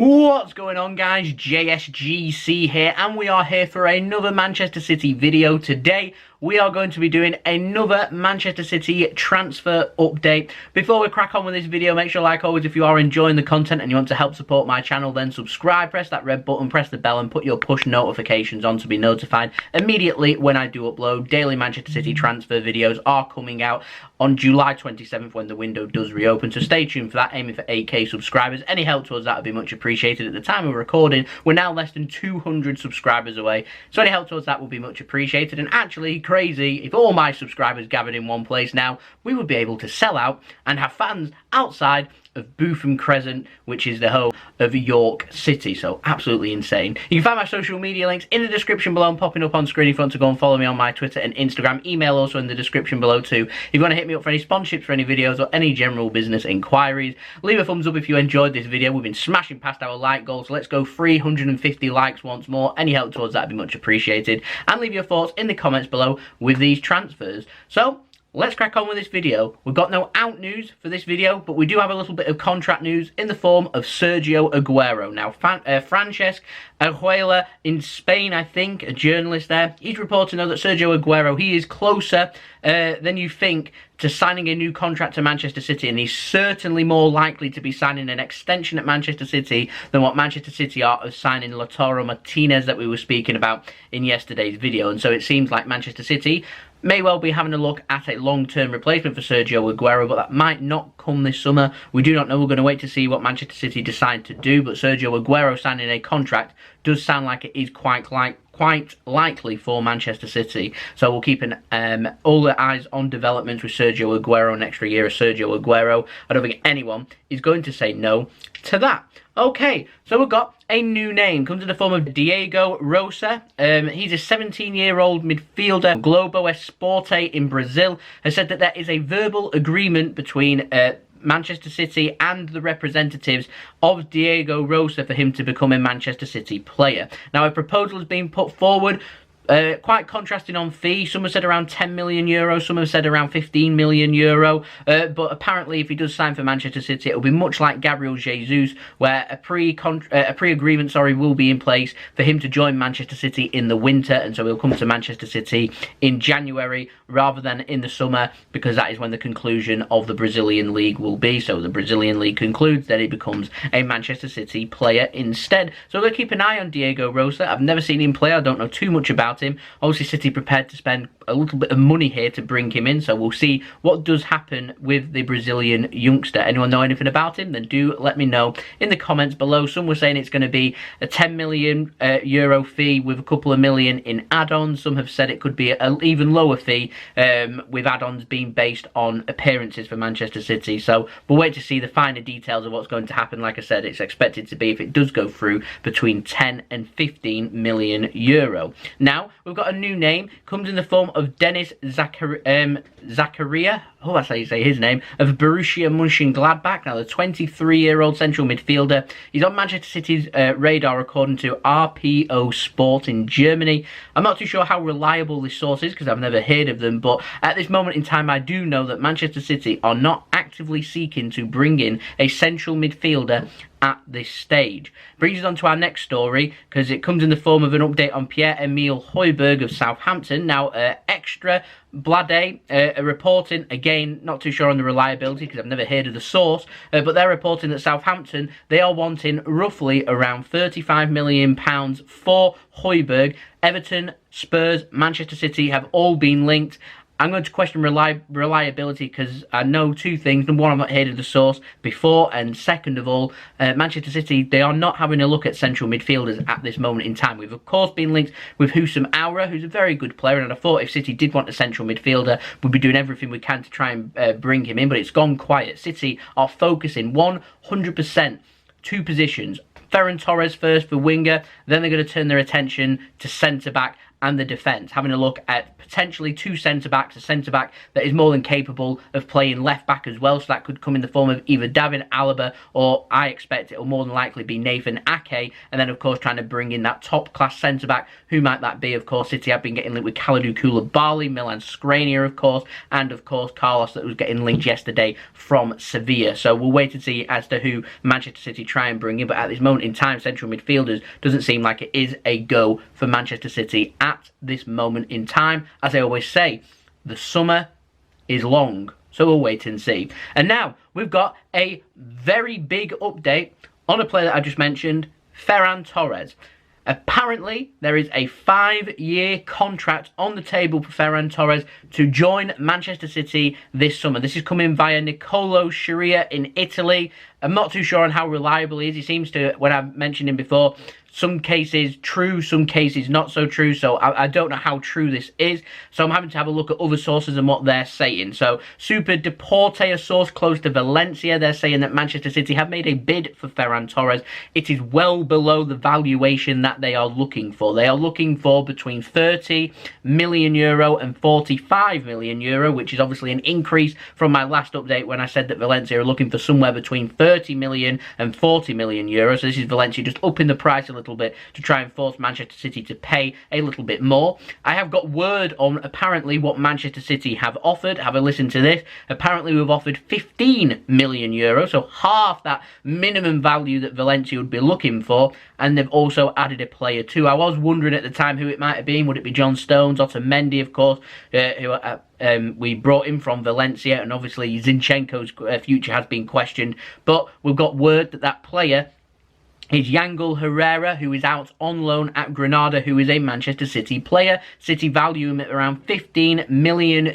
What's going on, guys? JSGC here, and we are here for another Manchester City video. Today we are going to be doing another Manchester City transfer update. Before we crack on with this video, make sure, like always, if you are enjoying the content and you want to help support my channel, then subscribe, press that red button, press the bell and put your push notifications on to be notified immediately when I do upload. Daily Manchester City transfer videos are coming out on July 27th when the window does reopen, so stay tuned for that, aiming for 8k subscribers. Any help towards that would be much appreciated. At the time of recording, we're now less than 200 subscribers away, so any help towards that would be much appreciated. And actually, crazy, if all my subscribers gathered in one place now, we would be able to sell out and have fans outside of Bootham Crescent, which is the home of York City. So absolutely insane. You can find my social media links in the description below and popping up on screen if you want to go and follow me on my Twitter and Instagram. Email also in the description below too. If you want to hit me up for any sponsorships for any videos or any general business inquiries, leave a thumbs up if you enjoyed this video. We've been smashing past our like goal, so let's go 350 likes once more. Any help towards that would be much appreciated. And leave your thoughts in the comments below with these transfers. So let's crack on with this video. We've got no out news for this video, but we do have a little bit of contract news in the form of Sergio Aguero. Now, Francesc Aguilar in Spain, I think, a journalist there, he's reporting though that Sergio Aguero, he is closer than you think to signing a new contract to Manchester City, and he's certainly more likely to be signing an extension at Manchester City than what Manchester City are of signing Lautaro Martinez that we were speaking about in yesterday's video. And so it seems like Manchester City may well be having a look at a long-term replacement for Sergio Aguero, but that might not come this summer. We do not know. We're going to wait to see what Manchester City decide to do, but Sergio Aguero signing a contract does sound like it is quite likely for Manchester City. So we'll keep all the eyes on developments with Sergio Aguero. An extra year of Sergio Aguero, I don't think anyone is going to say no to that. Okay, so we've got a new name. Comes in the form of Diego Rosa. He's a 17-year-old midfielder. Globo Esporte in Brazil has said that there is a verbal agreement between Manchester City and the representatives of Diego Rosa for him to become a Manchester City player. Now, a proposal has been put forward, quite contrasting on fee. Some have said around 10 million euro, some have said around 15 million euro, but apparently if he does sign for Manchester City, it will be much like Gabriel Jesus, where a pre-agreement will be in place for him to join Manchester City in the winter, and so he'll come to Manchester City in January rather than in the summer, because that is when the conclusion of the Brazilian League will be. So the Brazilian League concludes, then he becomes a Manchester City player instead. So we'll keep an eye on Diego Rosa. I've never seen him play, I don't know too much about him. Obviously, City prepared to spend a little bit of money here to bring him in, so we'll see what does happen with the Brazilian youngster. Anyone know anything about him? Then do let me know in the comments below. Some were saying it's going to be a 10 million euro fee with a couple of million in add-ons. Some have said it could be an even lower fee with add-ons being based on appearances for Manchester City. So we'll wait to see the finer details of what's going to happen. Like I said, it's expected to be, if it does go through, between 10 and 15 million euro. Now, we've got a new name. Comes in the form of Denis Zakaria, oh, that's how you say his name, of Borussia Monchengladbach. Now, the 23-year-old central midfielder, he's on Manchester City's radar according to RPO Sport in Germany. I'm not too sure how reliable this source is because I've never heard of them, but at this moment in time I do know that Manchester City are not actively seeking to bring in a central midfielder at this stage. Brings us on to our next story, because it comes in the form of an update on Pierre-Emile Hojbjerg of Southampton. Now, Ekstra Bladet are reporting, again, not too sure on the reliability because I've never heard of the source, but they're reporting that Southampton, they are wanting roughly around £35 million for Hoiberg. Everton, Spurs, Manchester City have all been linked. I'm going to question reliability because I know two things. Number one, I've not heard of the source before, and second of all, Manchester City, they are not having a look at central midfielders at this moment in time. We've of course been linked with Houssem Aouar, who's a very good player, and I thought if City did want a central midfielder, we'd be doing everything we can to try and bring him in, but it's gone quiet. City are focusing 100% two positions. Ferran Torres first for winger, then they're going to turn their attention to centre-back and the defence, having a look at potentially two centre-backs, a centre-back that is more than capable of playing left-back as well, so that could come in the form of either David Alaba, or I expect it will more than likely be Nathan Ake, and then of course trying to bring in that top-class centre-back. Who might that be? Of course, City have been getting linked with Kalidou Koulibaly, Milan Skriniar of course, and of course Carlos that was getting linked yesterday from Sevilla. So we'll wait and see as to who Manchester City try and bring in, but at this moment in time, central midfielders doesn't seem like it is a go for Manchester City at this moment in time. As I always say, the summer is long, so we'll wait and see. And now we've got a very big update on a player that I just mentioned, Ferran Torres. Apparently, there is a 5-year contract on the table for Ferran Torres to join Manchester City this summer. This is coming via Nicolo Schira in Italy. I'm not too sure on how reliable he is. He seems to, when I've mentioned him before, some cases true, some cases not so true. So I don't know how true this is. So I'm having to have a look at other sources and what they're saying. So Superdeporte, a source close to Valencia, they're saying that Manchester City have made a bid for Ferran Torres. It is well below the valuation that they are looking for. They are looking for between €30 million and €45 million, which is obviously an increase from my last update when I said that Valencia are looking for somewhere between 30 million and 40 million euros. So this is Valencia just upping the price a little bit to try and force Manchester City to pay a little bit more. I have got word on apparently what Manchester City have offered. Have a listen to this. Apparently we've offered 15 million euros, so half that minimum value that Valencia would be looking for, and they've also added a player too. I was wondering at the time who it might have been. Would it be John Stones, Otamendi, of course, who we brought in from Valencia, and obviously Zinchenko's future has been questioned, but we've got word that that player is Yangel Herrera, who is out on loan at Granada, who is a Manchester City player. City value him at around €15 million.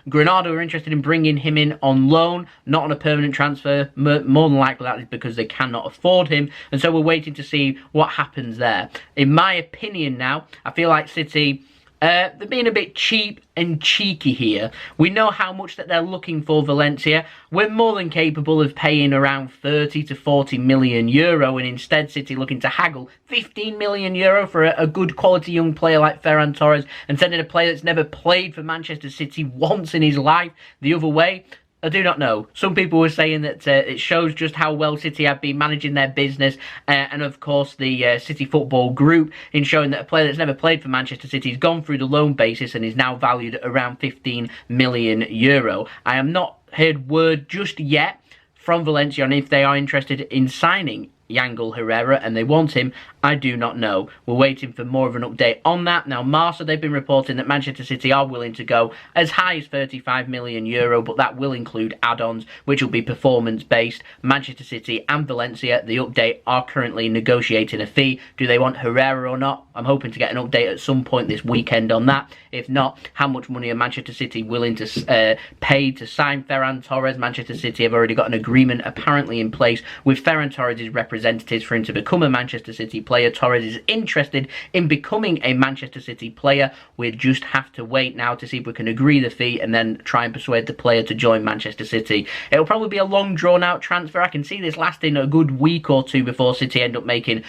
Granada are interested in bringing him in on loan, not on a permanent transfer. More than likely that is because they cannot afford him, and so we're waiting to see what happens there. In my opinion now, I feel like City, they're being a bit cheap and cheeky here. We know how much that they're looking for Valencia. We're more than capable of paying around 30 to 40 million euro, and instead City looking to haggle 15 million euro for a good quality young player like Ferran Torres, and sending a player that's never played for Manchester City once in his life the other way. I do not know. Some people were saying that it shows just how well City have been managing their business, and of course the City Football Group, in showing that a player that's never played for Manchester City has gone through the loan basis and is now valued at around 15 million euro. I am not heard word just yet from Valencia on if they are interested in signing Yangel Herrera and they want him. I do not know. We're waiting for more of an update on that. Now, Marca, they've been reporting that Manchester City are willing to go as high as 35 million euro, but that will include add-ons, which will be performance-based. Manchester City and Valencia, the update, are currently negotiating a fee. Do they want Herrera or not? I'm hoping to get an update at some point this weekend on that. If not, how much money are Manchester City willing to pay to sign Ferran Torres? Manchester City have already got an agreement apparently in place with Ferran Torres' representatives for him to become a Manchester City player. Torres is interested in becoming a Manchester City player. We just have to wait now to see if we can agree the fee and then try and persuade the player to join Manchester City. It'll probably be a long drawn out transfer. I can see this lasting a good week or two before City end up making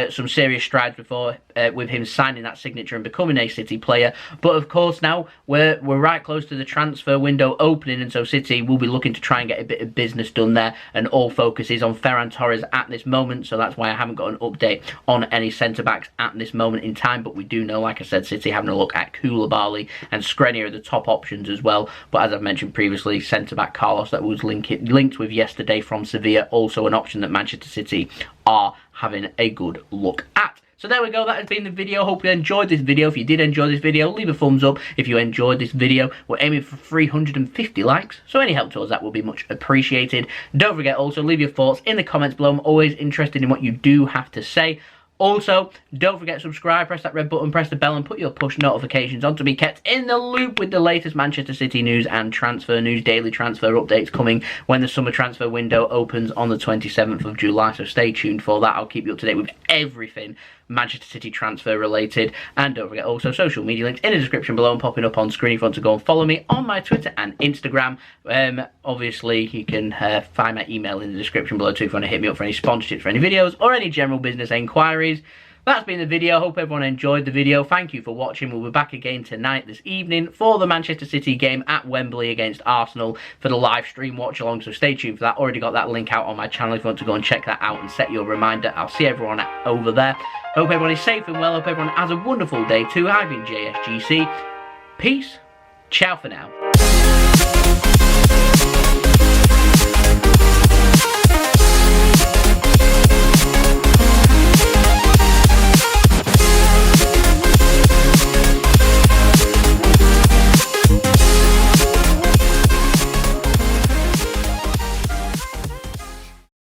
some serious strides before with him signing that signature and becoming a City player. But of course now we're right close to the transfer window opening, and so City will be looking to try and get a bit of business done there, and all focus is on Ferran Torres at this moment. So that's why I haven't got an update on any centre-backs at this moment in time, but we do know, like I said, City having a look at Koulibaly and Skriniar are the top options as well. But as I've mentioned previously, centre-back Carlos that was linked with yesterday from Sevilla, also an option that Manchester City are having a good look at. So there we go, that has been the video. Hope you enjoyed this video. If you did enjoy this video, leave a thumbs up. If you enjoyed this video, we're aiming for 350 likes, so any help towards that will be much appreciated. Don't forget also, leave your thoughts in the comments below. I'm always interested in what you do have to say. Also, don't forget to subscribe, press that red button, press the bell, and put your push notifications on to be kept in the loop with the latest Manchester City news and transfer news, daily transfer updates coming when the summer transfer window opens on the 27th of July. So stay tuned for that. I'll keep you up to date with everything Manchester City transfer related. And don't forget also social media links in the description below and popping up on screen if you want to go and follow me on my Twitter and Instagram. Obviously, you can find my email in the description below too if you want to hit me up for any sponsorships for any videos or any general business inquiries. that's been the video. Hope everyone enjoyed the video. Thank you for watching. We'll be back again tonight, this evening, for the Manchester City game at Wembley against Arsenal for the live stream watch along. So stay tuned for that. Already got that link out on my channel if you want to go and check that out and set your reminder. I'll see everyone over there. Hope everyone is safe and well. Hope everyone has a wonderful day too. I've been JSGC. Peace. Ciao for now.